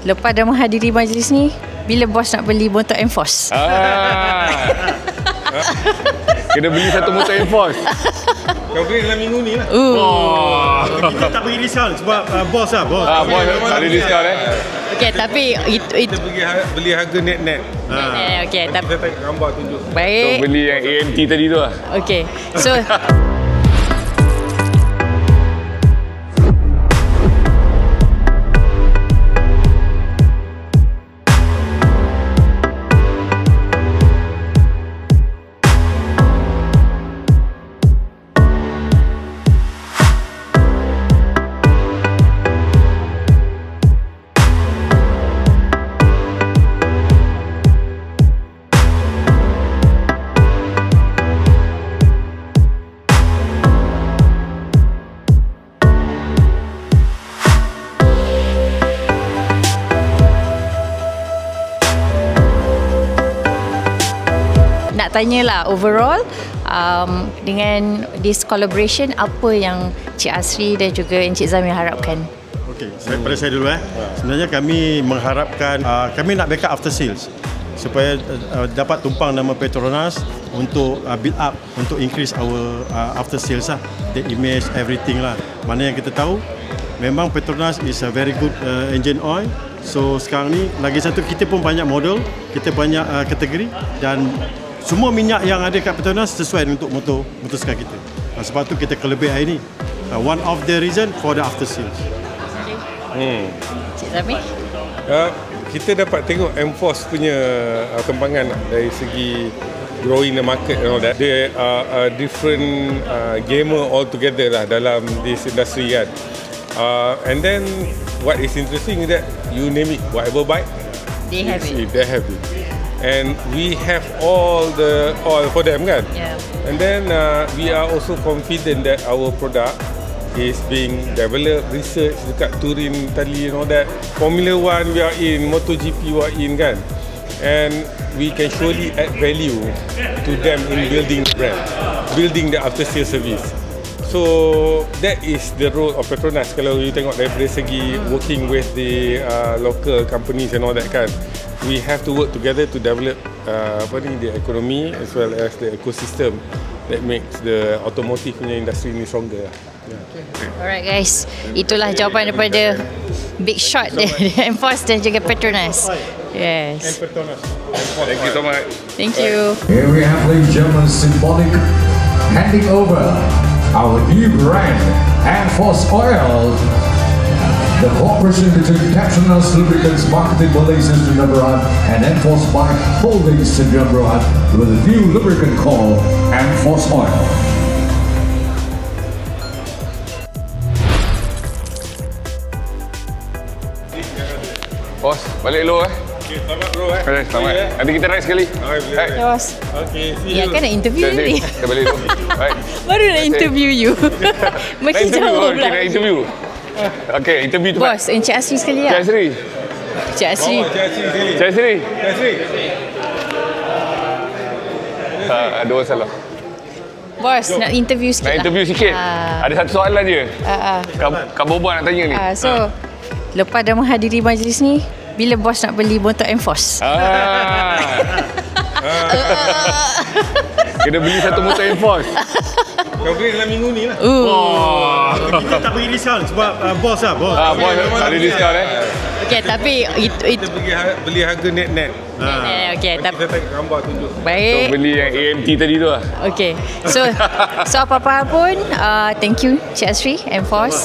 lepas dah menghadiri majlis ni, bila bos nak beli motor Enforce? Kena beli satu motor Enforce. Kau beli dalam minggu ni lah. Kita tak bagi diskaun sebab bos lah. Bos ada diskaun Okey, tapi Kita beli harga net-net. okey, tapi Kita tengok gambar tunjuk. So baik. beli yang AMT tadi tu lah. Okey. So nak tanyalah overall dengan this collaboration, apa yang Cik Asri dan juga Encik Zamir harapkan? Okey, pada saya dulu. Sebenarnya kami mengharapkan kami nak backup after sales supaya dapat tumpang nama Petronas untuk build up, untuk increase our after sales lah, the image, everything lah. Mana yang kita tahu memang Petronas is a very good engine oil. So sekarang ni lagi satu, kita pun banyak model, kita banyak kategori, dan semua minyak yang ada kat Petronas sesuai untuk motosikal kita. Sebab tu kita kelebihan hari ni. One of the reason for the after sales. Cik Zamir? Kita dapat tengok Enforce punya kembangan dari segi growing the market and all that. They are different gamer altogether lah dalam this industry kan. And then what is interesting is that you name it, whatever bike, They have it. They have it. And we have all for them kan. Yeah. And then we are also confident that our product is being developed, research dekat Turin, Italy and all that. Formula 1 we are in, MotoGP we are in kan. And we can surely add value to them in building the brand, building the after sales service. So that is the role of Petronas kalau you tengok daripada segi working with the local companies and all that kan. We have to work together to develop the economy as well as the ecosystem that makes the automotive punya industry ni stronger. Alright guys, itulah jawapan daripada Big Shot dari Enforce dan juga Petronas. Yes. Thank you so much. Thank you. Here we have, ladies and gentlemen, symbolic handing over our new brand, Enforce Oil. The cooperation between Petronas Lubricants Marketing Malaysia Sdn Bhd and Enforce Bike Holdings Sdn Bhd with a new lubricant called Enforce Oil. Bos, balik dulu Okay, selamat bro Selamat. Nanti kita ride sekali. Alright. Ya bos. Okay, see Ya you. kan nak interview ni. Kita balik dulu. Baik. Baru nak interview you. Mesti jawab Kita pula. interview. Okay, interview tu. Bos, Encik Asri sekali Cik lah. Asri. Cik Asri. Cik Asri. Ada masalah. Bos, nak interview sikit Nak lah. interview sikit. Ada satu soalan je. Kak Bobo nak tanya ni. So, lepas dah menghadiri majlis ni, bila bos nak beli motor Enforce? Kena beli satu motor Enforce. Kau beli dalam minggu ni lah. Kita tak bagi diskaun sebab bos lah. Bos Bos ada diskaun Okey, tapi Kita beli harga net-net. okey, tapi Kita tengok gambar tunjuk. So baik. beli yang AMT tadi tu lah. Okey. So apa-apa pun, thank you Cik Asri, Enforce.